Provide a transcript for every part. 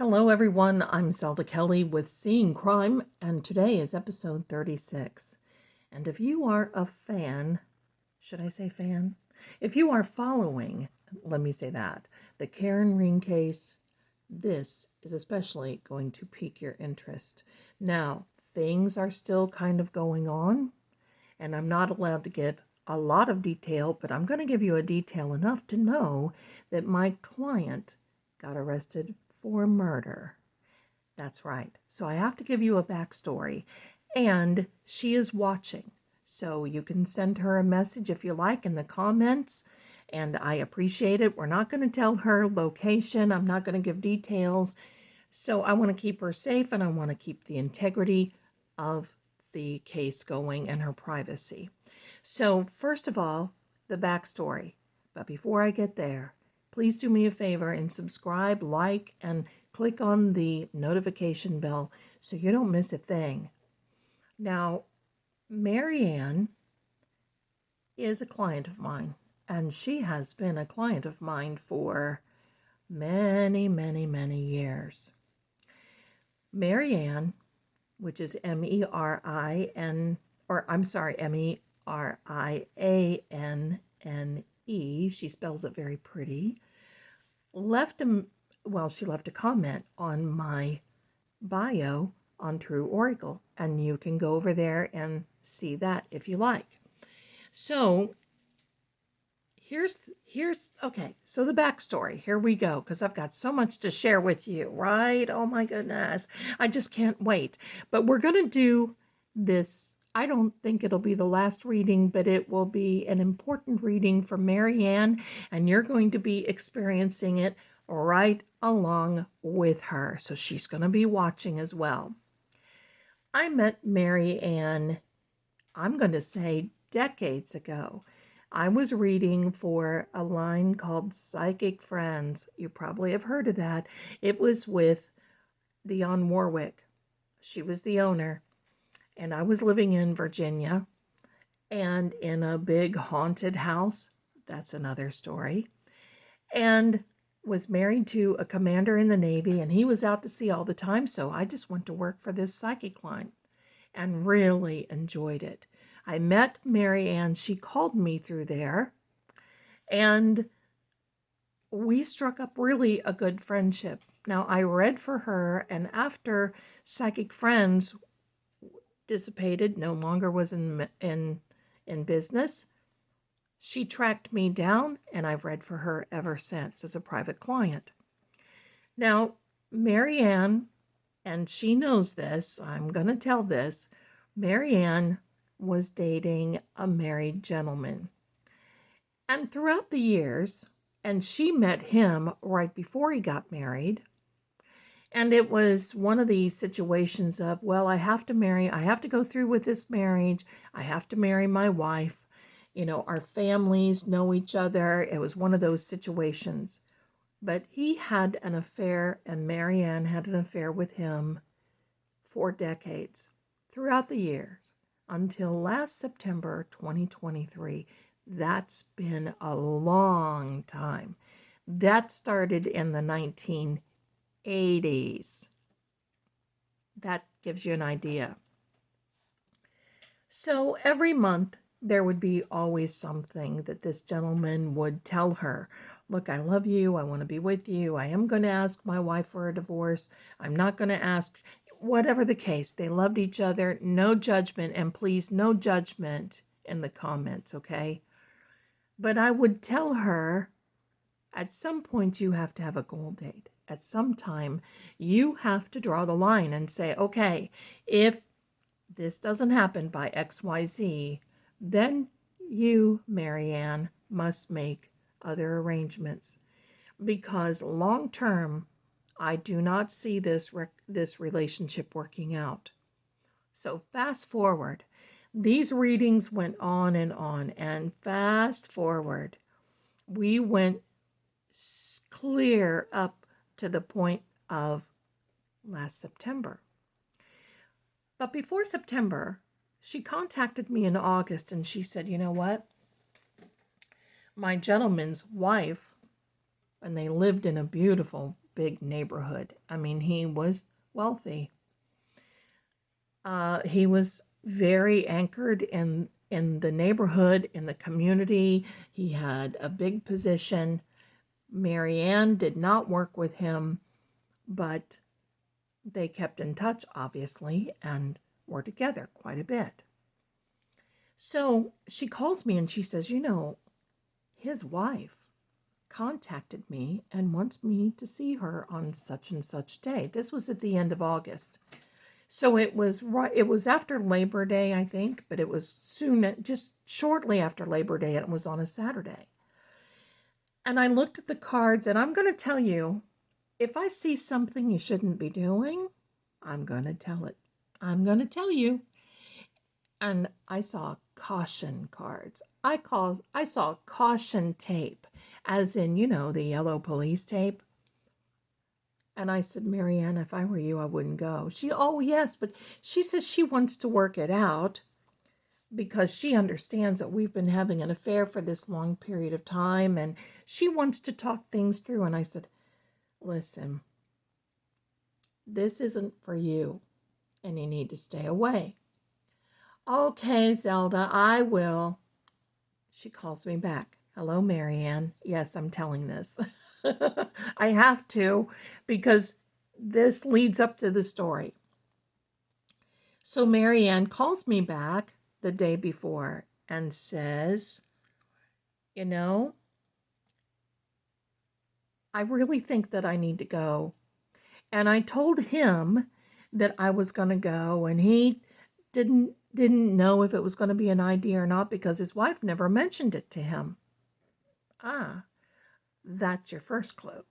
Hello, everyone. I'm Zelda Kelly with Seeing Crime, and today is episode 36. And if you are a fan, should I say fan? If you are following, let me say that, the Karen Ring case, this is especially going to pique your interest. Now, things are still kind of going on, and I'm not allowed to give a lot of detail, but I'm going to give you a detail enough to know that my client got arrested for murder. That's right. So I have to give you a backstory. And she is watching. So you can send her a message if you like in the comments. And I appreciate it. We're not going to tell her location. I'm not going to give details. So I want to keep her safe and I want to keep the integrity of the case going and her privacy. So first of all, the backstory. But before I get there, please do me a favor and subscribe, like, and click on the notification bell so you don't miss a thing. Now, Merianne is a client of mine, and she has been a client of mine for many, many, many years. Merianne, which is Merianne, she spells it very pretty, she left a comment on my bio on True Oracle, and you can go over there and see that if you like. So okay, so the backstory, here we go, because I've got so much to share with you, right? Oh my goodness, I just can't wait. But we're going to do this. I don't think it'll be the last reading, but it will be an important reading for Merianne, and you're going to be experiencing it right along with her. So she's going to be watching as well. I met Merianne, I'm going to say decades ago. I was reading for a line called Psychic Friends. You probably have heard of that. It was with Dionne Warwick. She was the owner. And I was living in Virginia and in a big haunted house. That's another story. And was married to a commander in the Navy, and he was out to sea all the time. So I just went to work for this psychic line and really enjoyed it. I met Merianne. She called me through there, and we struck up really a good friendship. Now, I read for her, and after Psychic Friends dissipated, no longer was in business, she tracked me down, and I've read for her ever since as a private client. Now, Merianne, and she knows this, I'm going to tell this, Merianne was dating a married gentleman. And throughout the years, and she met him right before he got married, and it was one of these situations of, well, I have to go through with this marriage, I have to marry my wife, our families know each other. It was one of those situations. But he had an affair, and Merianne had an affair with him for decades, throughout the years, until last September 2023. That's been a long time. That started in the 1980s. That gives you an idea. So every month, there would be always something that this gentleman would tell her. Look, I love you. I want to be with you. I am going to ask my wife for a divorce. I'm not going to ask, whatever the case. They loved each other. No judgment. And please, no judgment in the comments, okay? But I would tell her, at some point, you have to have a goal date. At some time, you have to draw the line and say, okay, if this doesn't happen by XYZ, then you, Merianne, must make other arrangements. Because long term, I do not see this relationship working out. So fast forward. These readings went on, and fast forward, we went clear up to the point of last September. But before September, she contacted me in August, and she said, you know what? My gentleman's wife, and they lived in a beautiful, big neighborhood. I mean, he was wealthy. He was very anchored in the neighborhood, in the community. He had a big position. Merianne did not work with him, but they kept in touch, obviously, and were together quite a bit. So she calls me and she says, his wife contacted me and wants me to see her on such and such day. This was at the end of August. So it was after Labor Day, I think, but it was soon, just shortly after Labor Day, and it was on a Saturday. And I looked at the cards, and I'm going to tell you, if I see something you shouldn't be doing, I'm going to tell it. I'm going to tell you. And I saw caution cards. I saw caution tape, as in, the yellow police tape. And I said, Merianne, if I were you, I wouldn't go. Oh, yes, but she says she wants to work it out because she understands that we've been having an affair for this long period of time, and she wants to talk things through. And I said, listen, this isn't for you, and you need to stay away. Okay, Zelda, I will. She calls me back. Hello, Merianne. Yes, I'm telling this. I have to, because this leads up to the story. So Merianne calls me back the day before and says, I really think that I need to go. And I told him that I was going to go, and he didn't know if it was going to be an idea or not because his wife never mentioned it to him. That's your first clue.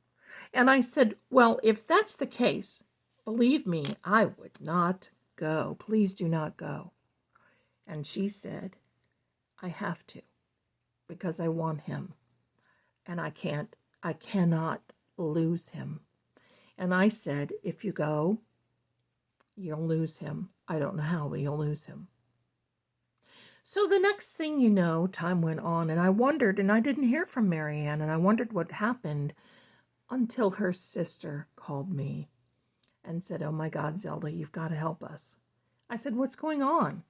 And I said, well, if that's the case, believe me, I would not go. Please do not go. And she said, I have to, because I want him. And I cannot lose him. And I said, if you go, you'll lose him. I don't know how, but you'll lose him. So the next thing you know, time went on, and I wondered, and I didn't hear from Merianne, and I wondered what happened until her sister called me and said, oh my God, Zelda, you've got to help us. I said, what's going on?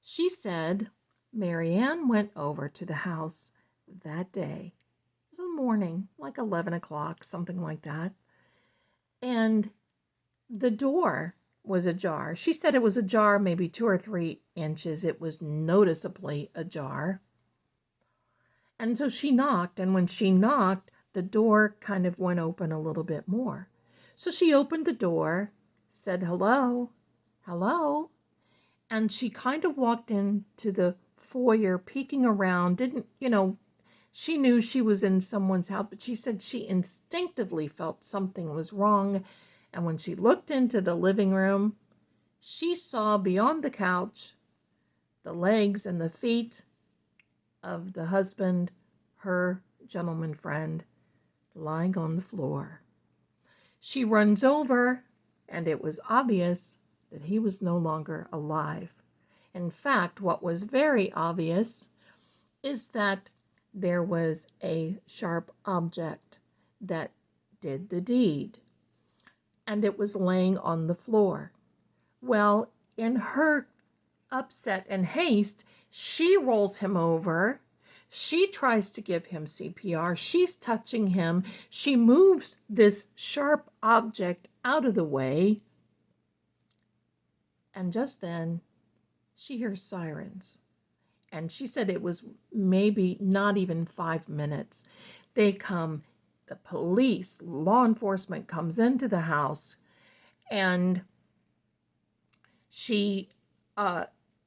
She said, Merianne went over to the house that day. It was in the morning, like 11 o'clock, something like that. And the door was ajar. She said it was ajar, maybe 2 or 3 inches. It was noticeably ajar. And so she knocked, and when she knocked, the door kind of went open a little bit more. So she opened the door, said, hello, hello. And she kind of walked into the foyer, peeking around, she knew she was in someone's house, but she said she instinctively felt something was wrong. And when she looked into the living room, she saw beyond the couch the legs and the feet of the husband, her gentleman friend, lying on the floor. She runs over, and it was obvious that he was no longer alive. In fact, what was very obvious is that there was a sharp object that did the deed, and it was laying on the floor. Well, in her upset and haste, she rolls him over. She tries to give him CPR. She's touching him. She moves this sharp object out of the way. And just then, she hears sirens. And she said it was maybe not even 5 minutes. They come, the police, law enforcement comes into the house, and she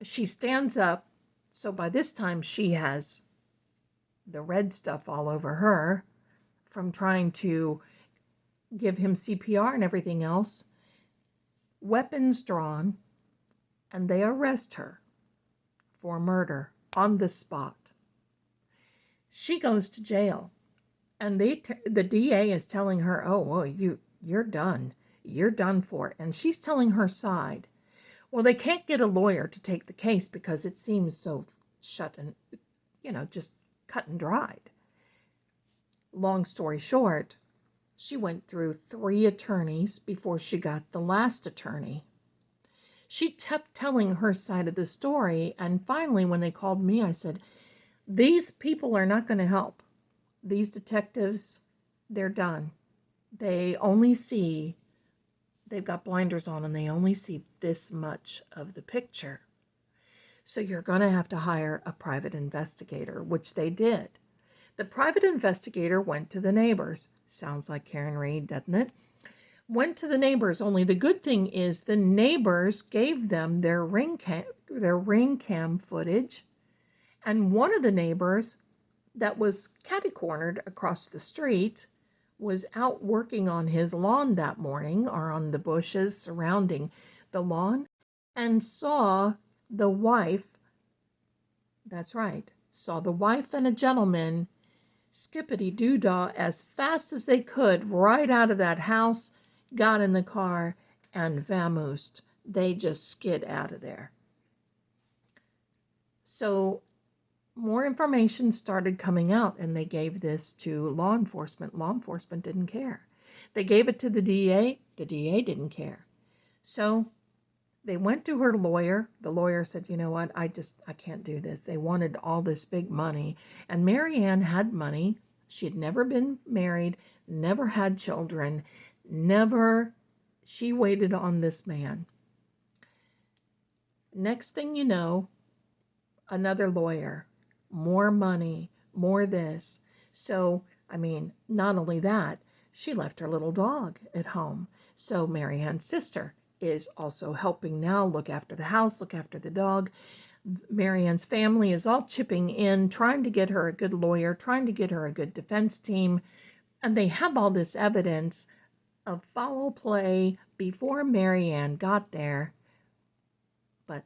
stands up. So by this time, she has the red stuff all over her from trying to give him CPR and everything else. Weapons drawn, and they arrest her for murder on the spot. She goes to jail, and the DA is telling her, oh, well, you're done. You're done for. And she's telling her side. Well, they can't get a lawyer to take the case because it seems so shut and, just cut and dried. Long story short, She went through 3 attorneys before she got the last attorney. She kept telling her side of the story, and finally, when they called me, I said, these people are not going to help. These detectives, they're done. They only see, they've got blinders on, and they only see this much of the picture. So you're going to have to hire a private investigator, which they did. The private investigator went to the neighbors. Sounds like Karen Reed, doesn't it? Went to the neighbors, only the good thing is the neighbors gave them their ring cam footage, and one of the neighbors that was catty-cornered across the street was out working on his lawn that morning, or on the bushes surrounding the lawn, and saw the wife, that's right, saw the wife and a gentleman skippity-doo-dah as fast as they could right out of that house, got in the car, and vamoosed. They just skid out of there. So more information started coming out, and they gave this to law enforcement. Law enforcement didn't care. They gave it to the DA. The DA didn't care. So they went to her lawyer. The lawyer said, you know what, I can't do this. They wanted all this big money. And Merianne had money. She had never been married, never had children, she waited on this man. Next thing you know, another lawyer, more money, more this. So, not only that, she left her little dog at home. So Merianne's sister is also helping now look after the house, look after the dog. Merianne's family is all chipping in, trying to get her a good lawyer, trying to get her a good defense team. And they have all this evidence of foul play before Merianne got there, but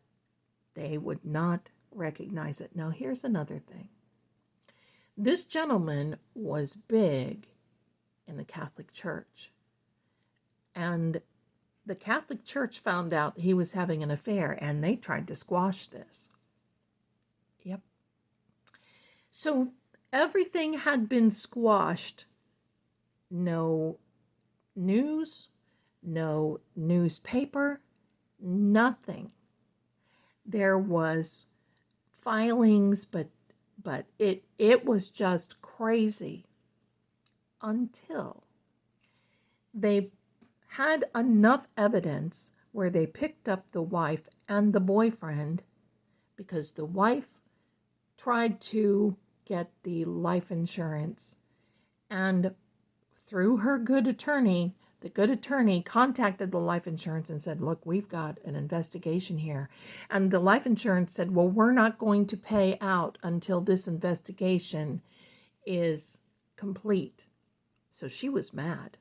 they would not recognize it. Now, here's another thing. This gentleman was big in the Catholic Church, and the Catholic Church found out he was having an affair, and they tried to squash this. Yep. So everything had been squashed. No news, no newspaper, nothing. There was filings, but it was just crazy until they had enough evidence where they picked up the wife and the boyfriend, because the wife tried to get the life insurance, and through her good attorney, the good attorney contacted the life insurance and said, look, we've got an investigation here. And the life insurance said, well, we're not going to pay out until this investigation is complete. So she was mad.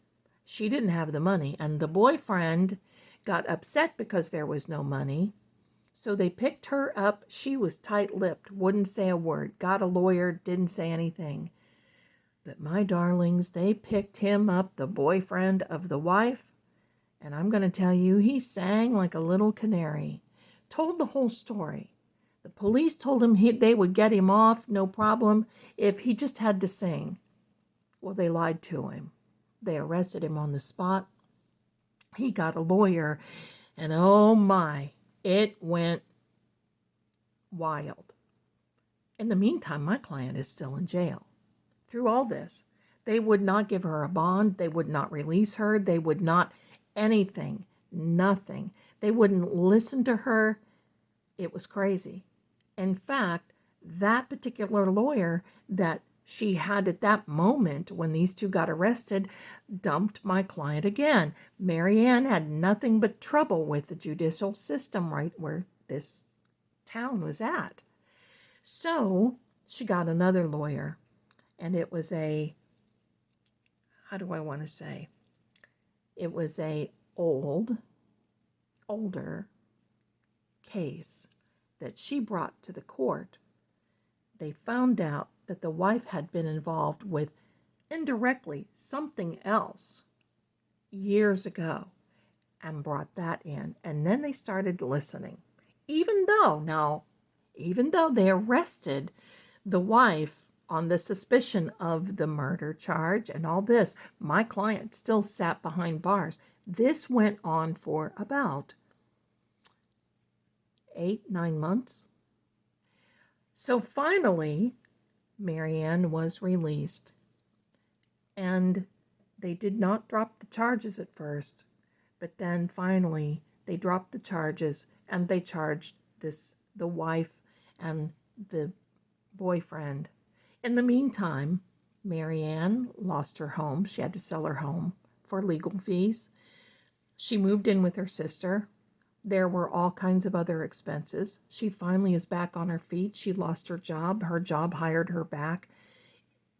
She didn't have the money, and the boyfriend got upset because there was no money. So they picked her up. She was tight-lipped, wouldn't say a word, got a lawyer, didn't say anything. But my darlings, they picked him up, the boyfriend of the wife, and I'm going to tell you, he sang like a little canary, told the whole story. The police told him they would get him off, no problem, if he just had to sing. Well, they lied to him. They arrested him on the spot. He got a lawyer, and oh my, it went wild. In the meantime, my client is still in jail. Through all this, they would not give her a bond. They would not release her. They would not anything, nothing. They wouldn't listen to her. It was crazy. In fact, that particular lawyer that she had at that moment when these two got arrested dumped my client again. Merianne had nothing but trouble with the judicial system right where this town was at. So she got another lawyer, and it was a, how do I want to say? It was a older case that she brought to the court. They found out that the wife had been involved with, indirectly, something else years ago, and brought that in. And then they started listening. Even though they arrested the wife on the suspicion of the murder charge and all this. My client still sat behind bars. This went on for about 8-9 months. So finally, Merianne was released. And they did not drop the charges at first. But then finally, they dropped the charges and they charged the wife and the boyfriend. In the meantime, Merianne lost her home. She had to sell her home for legal fees. She moved in with her sister. There were all kinds of other expenses. She finally is back on her feet. She lost her job. Her job hired her back.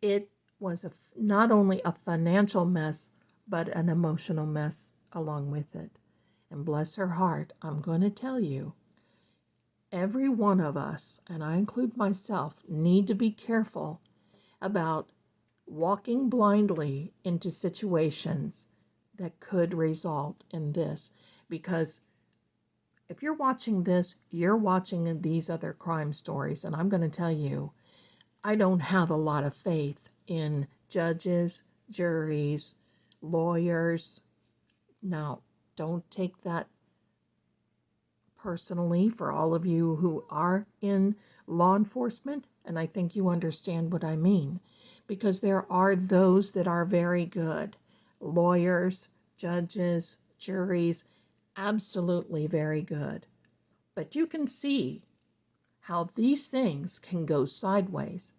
It was not only a financial mess, but an emotional mess along with it. And bless her heart, I'm going to tell you, every one of us, and I include myself, need to be careful about walking blindly into situations that could result in this. Because if you're watching this, you're watching these other crime stories, and I'm going to tell you, I don't have a lot of faith in judges, juries, lawyers. Now, don't take that personally for all of you who are in law enforcement, and I think you understand what I mean, because there are those that are very good. Lawyers, judges, juries, absolutely very good. But you can see how these things can go sideways.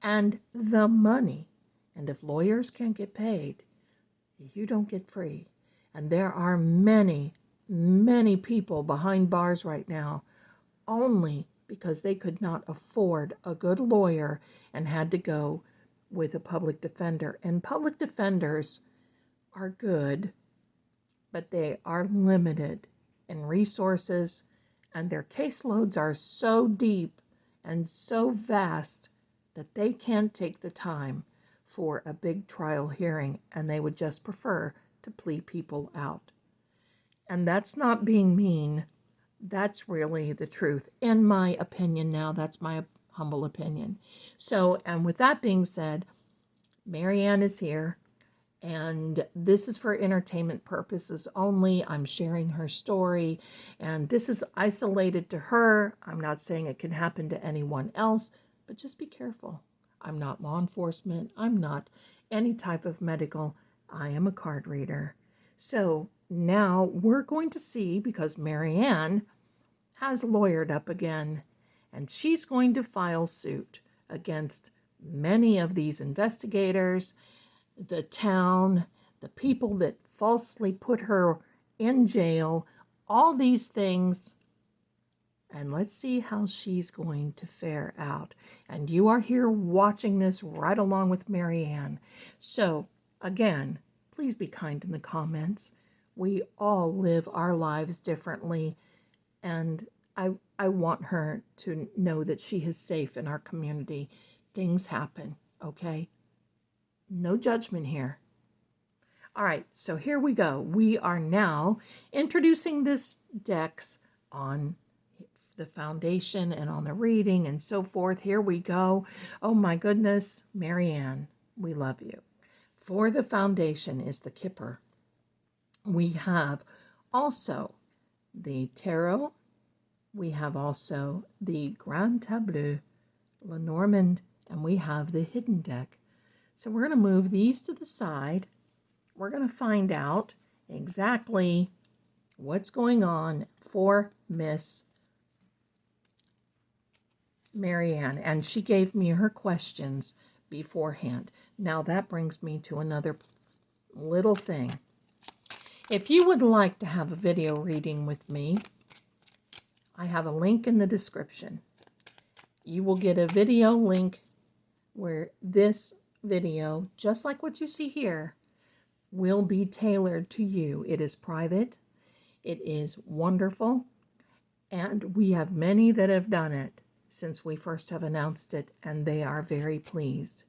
And the money, and if lawyers can't get paid, you don't get free. And there are many, many people behind bars right now only because they could not afford a good lawyer and had to go with a public defender. And public defenders are good, but they are limited in resources, and their caseloads are so deep and so vast that they can't take the time for a big trial hearing, and they would just prefer to plead people out. And that's not being mean. That's really the truth, in my opinion now. That's my humble opinion. So, and with that being said, Merianne is here, and this is for entertainment purposes only. I'm sharing her story, and this is isolated to her. I'm not saying it can happen to anyone else, but just be careful. I'm not law enforcement. I'm not any type of medical. I am a card reader. So now we're going to see, because Merianne has lawyered up again, and she's going to file suit against many of these investigators, the town, the people that falsely put her in jail, all these things. And let's see how she's going to fare out. And you are here watching this right along with Merianne. So, again, please be kind in the comments. We all live our lives differently, and I want her to know that she is safe in our community. Things happen, okay? No judgment here. All right, so here we go. We are now introducing this decks on the foundation and on the reading and so forth. Here we go. Oh my goodness, Merianne, we love you. For the foundation is the Kipper. We have also the Tarot. We have also the Grand Tableau, LeNormand, and we have the Hidden deck. So we're going to move these to the side. We're going to find out exactly what's going on for Miss Merianne. And she gave me her questions beforehand. Now that brings me to another little thing. If you would like to have a video reading with me, I have a link in the description. You will get a video link where this video, just like what you see here, will be tailored to you. It is private. It is wonderful. And we have many that have done it since we first have announced it, and they are very pleased.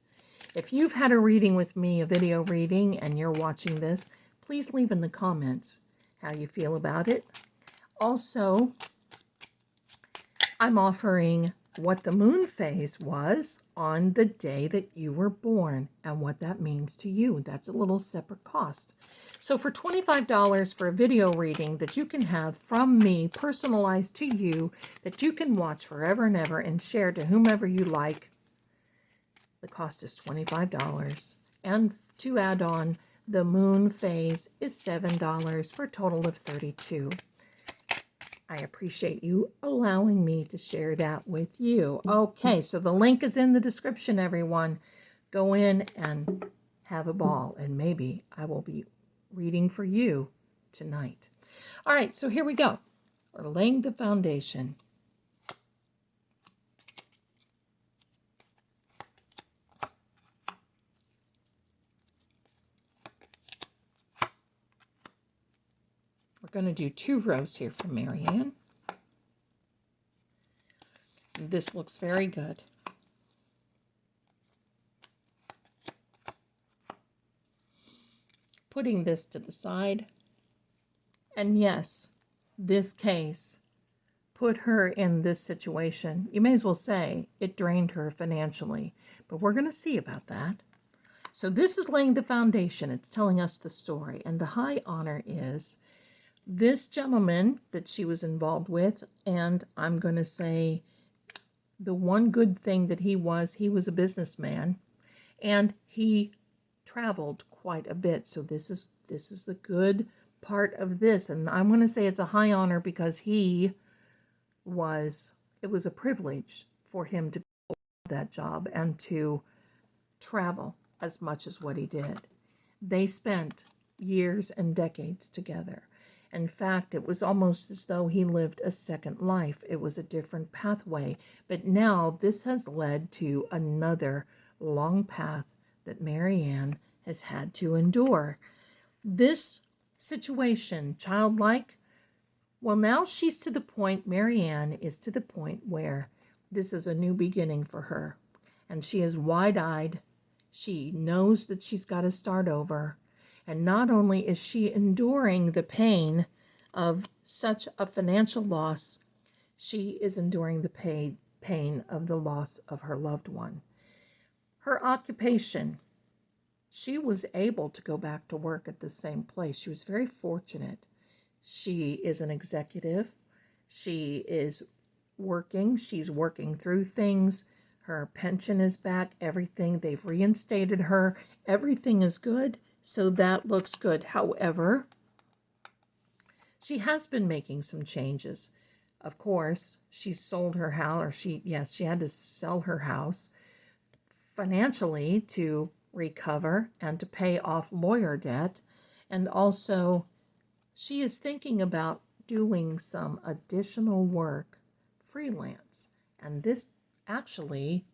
If you've had a reading with me, a video reading, and you're watching this, please leave in the comments how you feel about it. Also, I'm offering what the moon phase was on the day that you were born and what that means to you. That's a little separate cost. So for $25 for a video reading that you can have from me, personalized to you, that you can watch forever and ever and share to whomever you like, the cost is $25. And to add on, the moon phase is $7 for a total of $32. I appreciate you allowing me to share that with you. Okay, so the link is in the description, everyone. Go in and have a ball, and maybe I will be reading for you tonight. All right, so here we go. We're laying the foundation. We're going to do 2 rows here for Merianne. This looks very good. Putting this to the side. And yes, this case put her in this situation. You may as well say it drained her financially, but we're going to see about that. So this is laying the foundation. It's telling us the story. And the high honor is this gentleman that she was involved with, and I'm going to say the one good thing that he was a businessman, and he traveled quite a bit. So this is the good part of this, and I'm going to say it's a high honor because it was a privilege for him to do that job and to travel as much as what he did. They spent years and decades together. In fact, it was almost as though he lived a second life. It was a different pathway. But now this has led to another long path that Merianne has had to endure. This situation, childlike, well, now she's to the point, Merianne is to the point where this is a new beginning for her. And she is wide-eyed. She knows that she's got to start over. And not only is she enduring the pain of such a financial loss, she is enduring the pain of the loss of her loved one. Her occupation, she was able to go back to work at the same place. She was very fortunate. She is an executive. She is working. She's working through things. Her pension is back. Everything. They've reinstated her. Everything is good. So that looks good. However, she has been making some changes. Of course, she sold her house, or she had to sell her house financially to recover and to pay off lawyer debt. And also, she is thinking about doing some additional work freelance. And this actually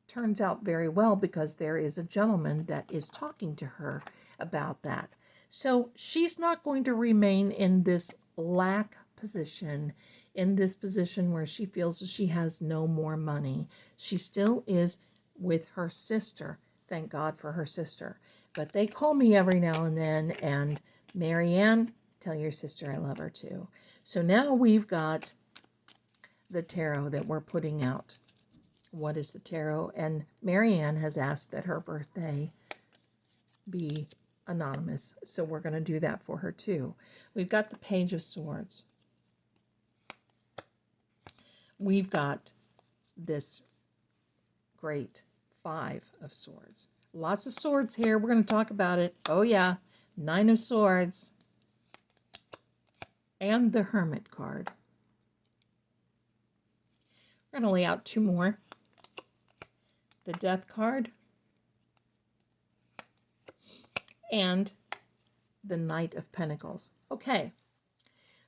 turns out very well because there is a gentleman that is talking to her about that. So she's not going to remain in this lack position, in this position where she feels that she has no more money. She still is with her sister. Thank God for her sister. But they call me every now and then, and Merianne, tell your sister I love her too. So now we've got the tarot that we're putting out. What is the tarot? And Merianne has asked that her birthday be anonymous. So we're going to do that for her too. We've got the Page of Swords. We've got this great 5 of Swords. Lots of swords here. We're going to talk about it. Oh yeah. 9 of Swords. And the Hermit card. We're going to lay out 2 more. The Death card, and the Knight of Pentacles. Okay,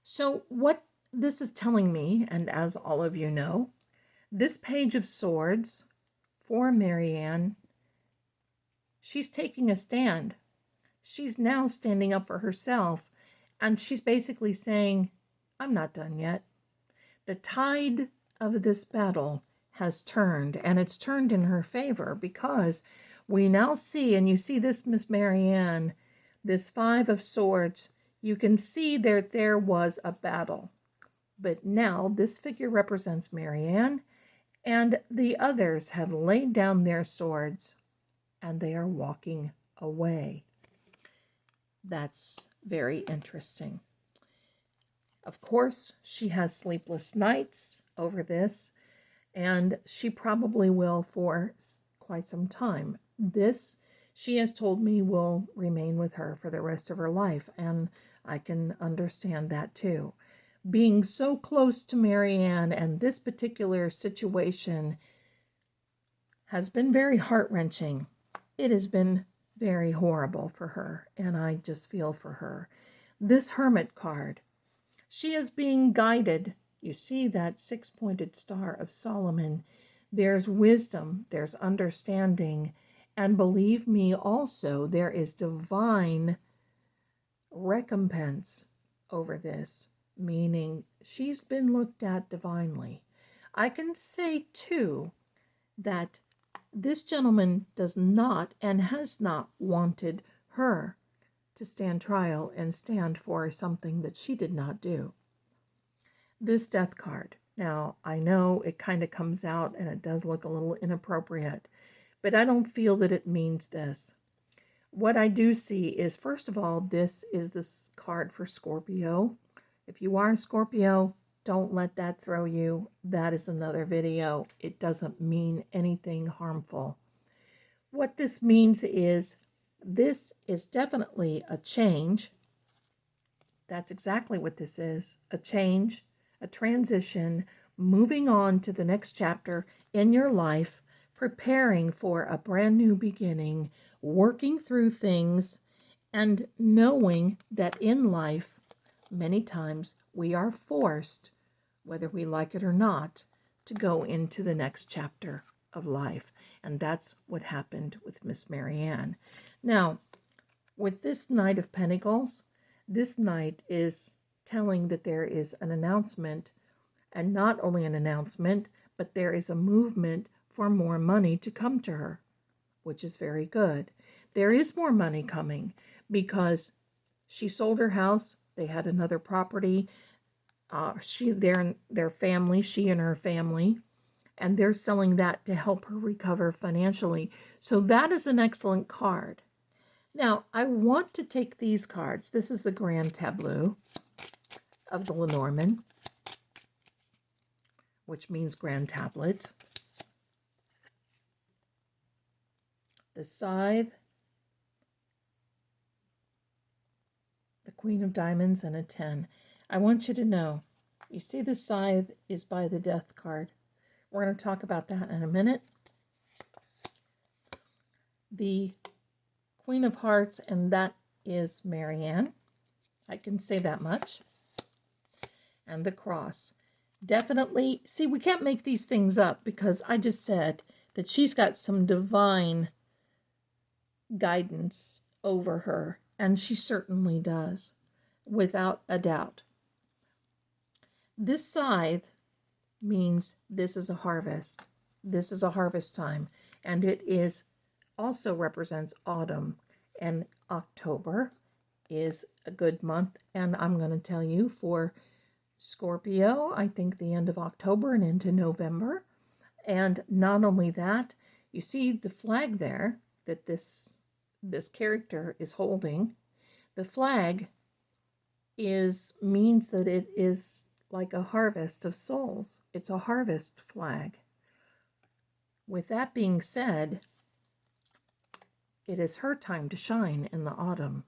so what this is telling me, and as all of you know, this Page of Swords for Merianne, she's taking a stand. She's now standing up for herself, and she's basically saying, I'm not done yet. The tide of this battle has turned, and it's turned in her favor because we now see, and you see this, Miss Merianne, this 5 of Swords, you can see there was a battle. But now this figure represents Merianne, And the others have laid down their swords and they are walking away. That's very interesting. Of course, she has sleepless nights over this, and she probably will for quite some time. This, she has told me, will remain with her for the rest of her life, and I can understand that too. Being so close to Merianne and this particular situation has been very heart-wrenching. It has been very horrible for her, and I just feel for her. This Hermit card, she is being guided. You see that six-pointed star of Solomon. There's wisdom, there's understanding, and believe me also, there is divine recompense over this, meaning she's been looked at divinely. I can say, too, that this gentleman does not and has not wanted her to stand trial and stand for something that she did not do. This death card. Now, I know it kind of comes out and it does look a little inappropriate, but I don't feel that it means this. What I do see is, first of all, this is this card for Scorpio. If you are a Scorpio, don't let that throw you. That is another video. It doesn't mean anything harmful. What this means is, this is definitely a change. That's exactly what this is. A change, a transition, moving on to the next chapter in your life, preparing for a brand new beginning, working through things, and knowing that in life, many times we are forced, whether we like it or not, to go into the next chapter of life. And that's what happened with Miss Merianne. Now, with this Knight of Pentacles, this knight is telling that there is an announcement, and not only an announcement, but there is a movement for more money to come to her, which is very good. There is more money coming because she sold her house. They had another property. Their family, she and her family, and they're selling that to help her recover financially. So that is an excellent card. Now, I want to take these cards. This is the Grand Tableau of the LeNormand, which means Grand Tablet. The Scythe, the Queen of Diamonds, and a 10. I want you to know, you see the Scythe is by the Death card. We're going to talk about that in a minute. The Queen of Hearts, and that is Merianne. I can say that much. And the Cross. Definitely, see, we can't make these things up because I just said that she's got some divine guidance over her, and she certainly does, without a doubt. This scythe means this is a harvest. This is a harvest time, and it is also represents autumn, and October is a good month. And I'm going to tell you, for Scorpio, I think the end of October and into November. And not only that, you see the flag there that this character is holding. The flag means that it is like a harvest of souls. It's a harvest flag. With that being said, it is her time to shine in the autumn.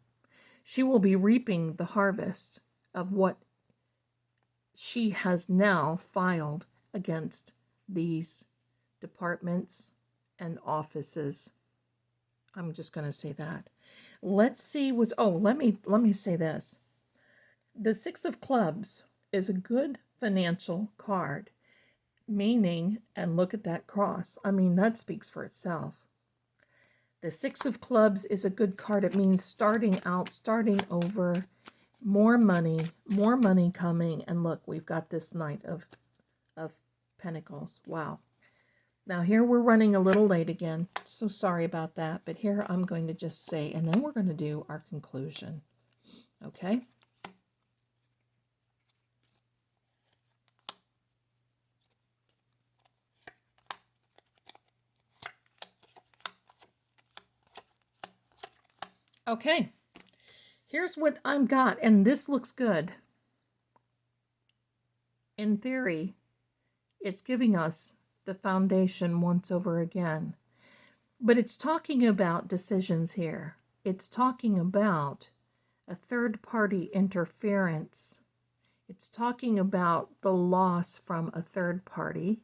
She will be reaping the harvest of what she has now filed against these departments and offices. I'm just going to say that. Let's see what's, let me say this. The Six of Clubs is a good financial card, meaning, and look at that cross. I mean, that speaks for itself. The Six of Clubs is a good card. It means starting out, starting over, more money coming. And look, we've got this Knight of Pentacles. Wow. Now here we're running a little late again. So sorry about that. But here I'm going to just say, and then we're going to do our conclusion. Okay? Okay, here's what I've got, and this looks good. In theory, it's giving us the foundation once over again. But it's talking about decisions here. It's talking about a third-party interference. It's talking about the loss from a third party.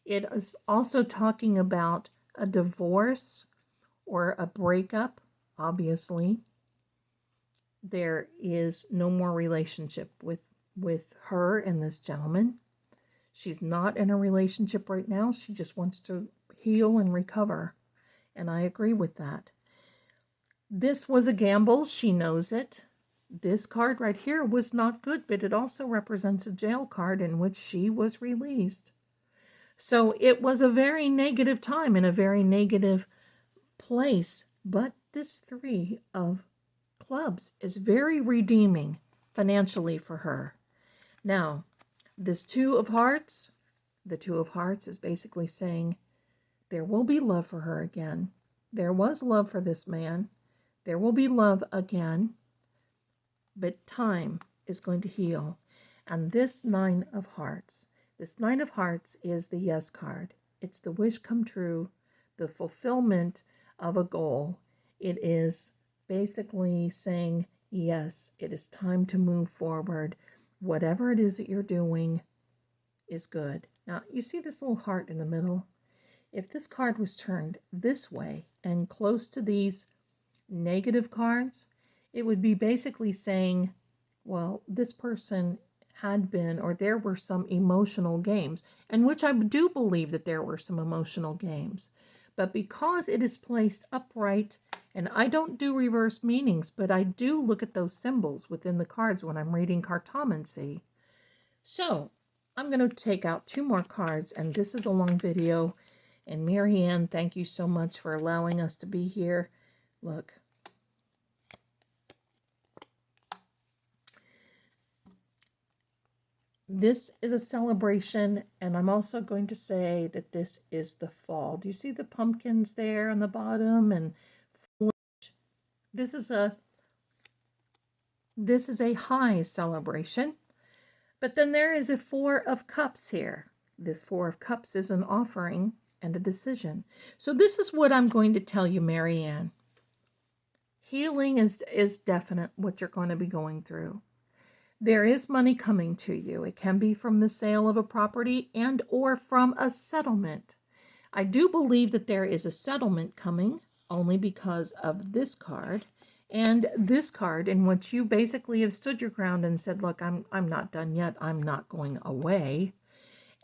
It is also talking about a divorce or a breakup, obviously. There is no more relationship with her and this gentleman. She's not in a relationship right now. She just wants to heal and recover. And I agree with that. This was a gamble. She knows it. This card right here was not good, but it also represents a jail card in which she was released. So it was a very negative time in a very negative place. But this 3 of clubs is very redeeming financially for her. Now, this 2 of hearts, the 2 of hearts is basically saying there will be love for her again. There was love for this man. There will be love again. But time is going to heal. And this 9 of hearts, this 9 of hearts is the yes card. It's the wish come true, the fulfillment of a goal. It is basically saying, yes, it is time to move forward. Whatever it is that you're doing is good. Now, you see this little heart in the middle? If this card was turned this way and close to these negative cards, it would be basically saying, well, this person had been, or there were some emotional games, and which I do believe that there were some emotional games. But because it is placed upright, and I don't do reverse meanings, but I do look at those symbols within the cards when I'm reading Cartomany. So I'm going to take out 2 more cards, and this is a long video. And Merianne, thank you so much for allowing us to be here. Look. This is a celebration, and I'm also going to say that this is the fall. Do you see the pumpkins there on the bottom? And this is a high celebration. But then there is a 4 of cups here. This 4 of cups is an offering and a decision. So this is what I'm going to tell you, Merianne. Healing is definite what you're going to be going through. There is money coming to you. It can be from the sale of a property and or from a settlement. I do believe that there is a settlement coming only because of this card and this card, in which you basically have stood your ground and said, look, I'm not done yet. I'm not going away.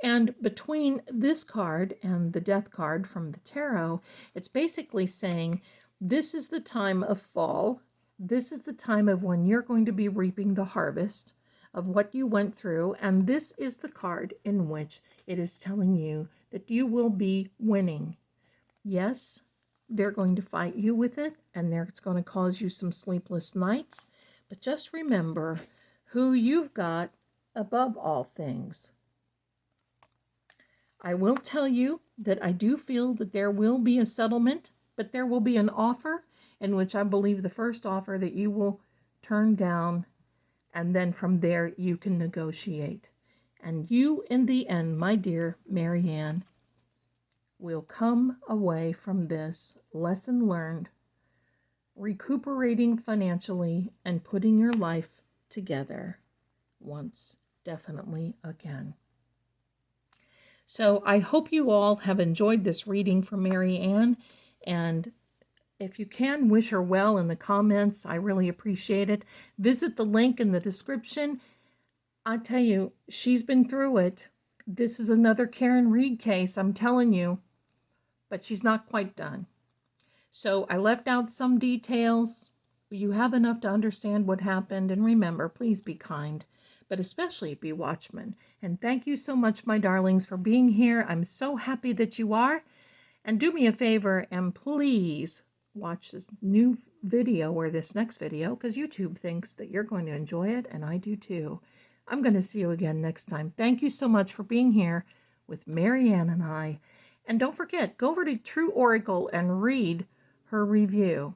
And between this card and the death card from the tarot, it's basically saying this is the time of fall. This is the time of when you're going to be reaping the harvest of what you went through. And this is the card in which it is telling you that you will be winning. Yes, they're going to fight you with it, and it's going to cause you some sleepless nights. But just remember who you've got above all things. I will tell you that I do feel that there will be a settlement, but there will be an offer in which I believe the first offer that you will turn down, and then from there you can negotiate. And you, in the end, my dear Merianne, will come away from this lesson learned, recuperating financially and putting your life together once, definitely again. So I hope you all have enjoyed this reading from Merianne, and if you can, wish her well in the comments. I really appreciate it. Visit the link in the description. I tell you, she's been through it. This is another Karen Reed case, I'm telling you, but she's not quite done. So I left out some details. You have enough to understand what happened, and remember, please be kind, but especially be watchmen. And thank you so much, my darlings, for being here. I'm so happy that you are. And do me a favor and please watch this new video or this next video, because YouTube thinks that you're going to enjoy it, and I do too. I'm going to see you again next time. Thank you so much for being here with Merianne and I. And don't forget, go over to True Oracle and read her review.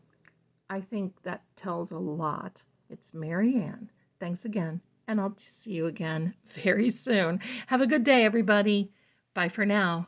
I think that tells a lot. It's Merianne. Thanks again, and I'll see you again very soon. Have a good day, everybody. Bye for now.